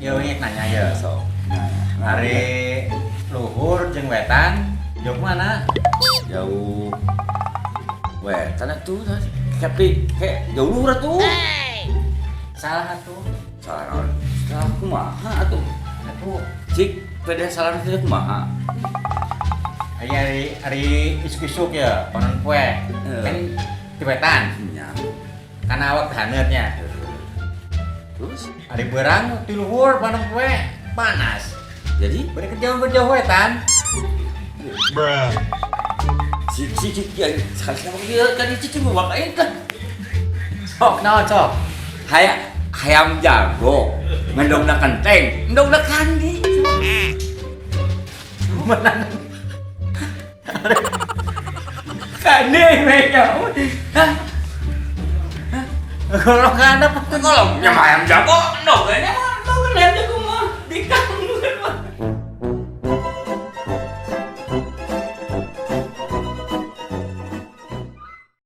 yo ingin nanya ya. So. Hari luhur jeung wetan, jauh mana? Jauh. Wetan tuh kayak jauh luhur tuh. Salah tuh. Salah kumaha atuh. Atuh. Cik, beda salah teh kumaha. Hari isuk-isuk ya, panen kue. Kan di wetan. Nya. Karena awak haneutnya. Terus Hari berang di luhur panen kue panas. jadi Beri kerjaan wetan. si ya sekali dia kan cici mau ngapain kan? Sok naon sok? Hayam jago, ngendongna kenteng, ngendongna kandi. Menan. Kandi mereka. Hah? Kalau kana Kalau nyama ayam jago, ngendongna ayam jago mah dikang